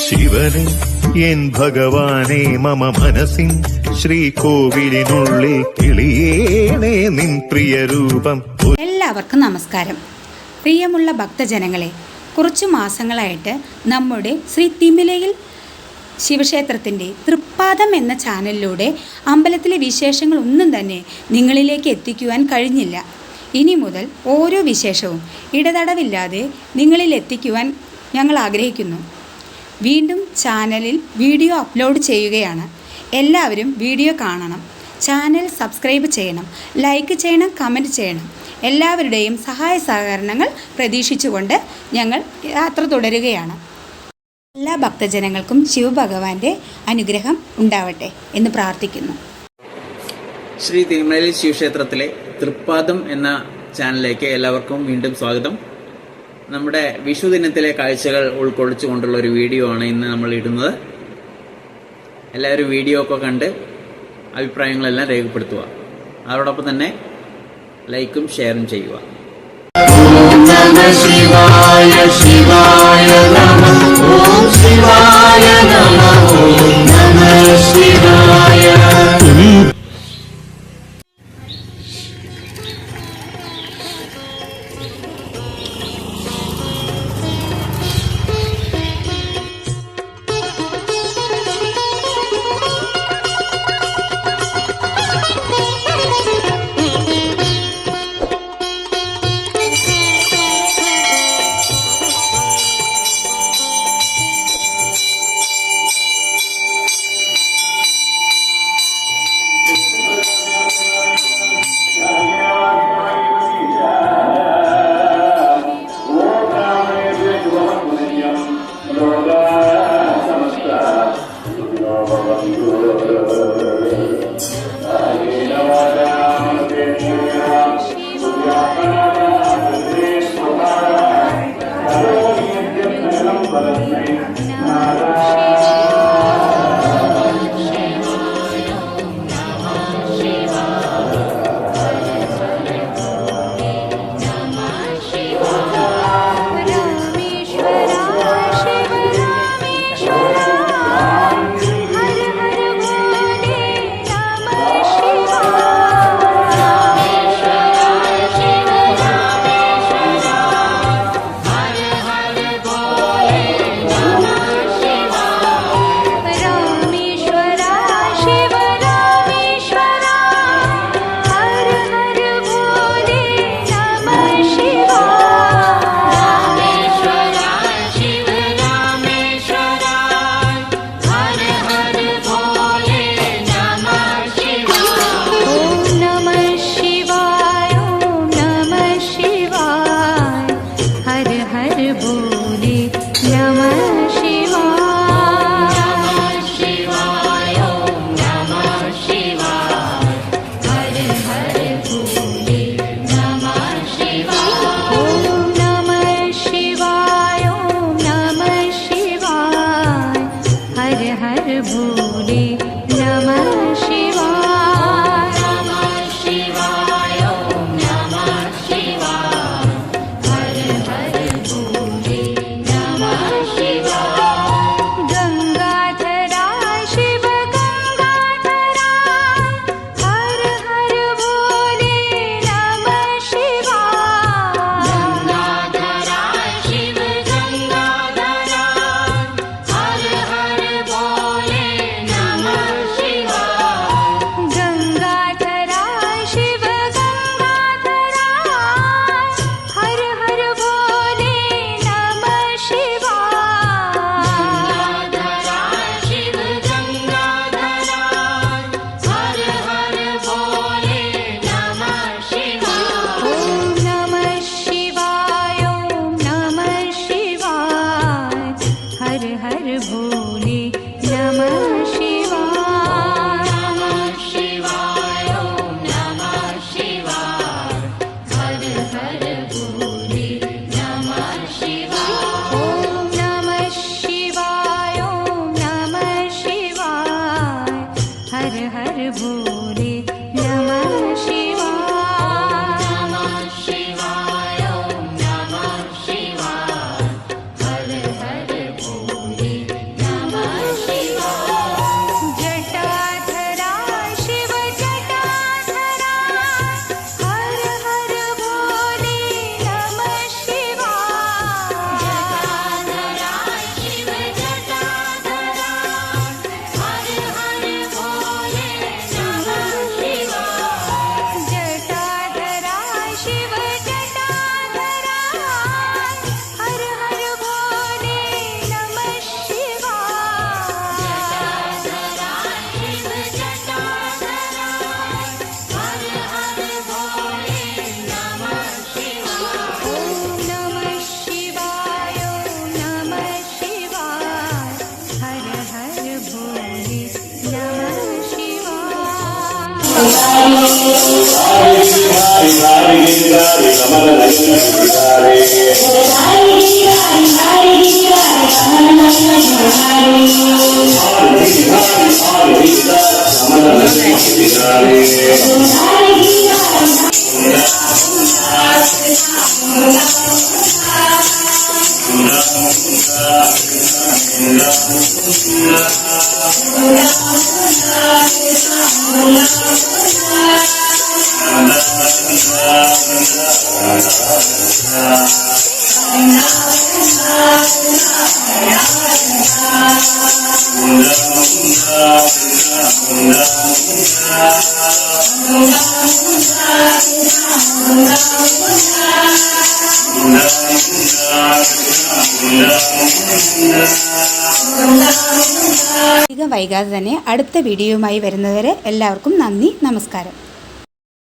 ശിവനെ എൻ ഭഗവാനെ മമ മനസ്സിൻ ശ്രീകോവിലിനുള്ളിൽ കിളിയേണേ നിൻ പ്രിയ രൂപം. എല്ലാവർക്കും നമസ്കാരം. പ്രിയമുള്ള ഭക്തജനങ്ങളെ, കുറച്ചു മാസങ്ങളായിട്ട് നമ്മുടെ ശ്രീ തിമിലയിൽ ശിവക്ഷേത്രത്തിൻ്റെ തൃപ്പാദം എന്ന ചാനലിലൂടെ അമ്പലത്തിലെ വിശേഷങ്ങൾ ഒന്നും തന്നെ നിങ്ങളിലേക്ക് എത്തിക്കുവാൻ കഴിഞ്ഞില്ല. ഇനി മുതൽ ഓരോ വിശേഷവും ഇടതടവില്ലാതെ നിങ്ങളിൽ എത്തിക്കുവാൻ ഞങ്ങൾ ആഗ്രഹിക്കുന്നു. വീണ്ടും ചാനലിൽ വീഡിയോ അപ്ലോഡ് ചെയ്യുകയാണ്. എല്ലാവരും വീഡിയോ കാണണം, ചാനൽ സബ്സ്ക്രൈബ് ചെയ്യണം, ലൈക്ക് ചെയ്യണം, കമൻറ്റ് ചെയ്യണം. എല്ലാവരുടെയും സഹായ സഹകരണങ്ങൾ പ്രതീക്ഷിച്ചുകൊണ്ട് ഞങ്ങൾ യാത്ര തുടരുകയാണ്. എല്ലാ ഭക്തജനങ്ങൾക്കും ശിവഭഗവാന്റെ അനുഗ്രഹം ഉണ്ടാവട്ടെ എന്ന് പ്രാർത്ഥിക്കുന്നു. ശ്രീ തിരുമലയിൽ ശിവക്ഷേത്രത്തിലെ തൃപ്പാദം എന്ന ചാനലിലേക്ക് എല്ലാവർക്കും വീണ്ടും സ്വാഗതം. നമ്മുടെ വിഷു ദിനത്തിലെ കാഴ്ചകൾ ഉൾക്കൊള്ളിച്ചുകൊണ്ടുള്ള ഒരു വീഡിയോ ആണ് ഇന്ന് നമ്മൾ ഇടുന്നത്. എല്ലാവരും വീഡിയോ ഒക്കെ കണ്ട് അഭിപ്രായങ്ങളെല്ലാം രേഖപ്പെടുത്തുക. അതോടൊപ്പം തന്നെ ലൈക്കും ഷെയറും ചെയ്യുക. ശിവായ ശിവായ നമഃ, ഓം ശിവായ നമഃ, ഓം നമഃ ശിവായ. അധികം വൈകാതെ തന്നെ അടുത്ത വീഡിയോയുമായി വരുന്നവരെ എല്ലാവർക്കും നന്ദി, നമസ്കാരം.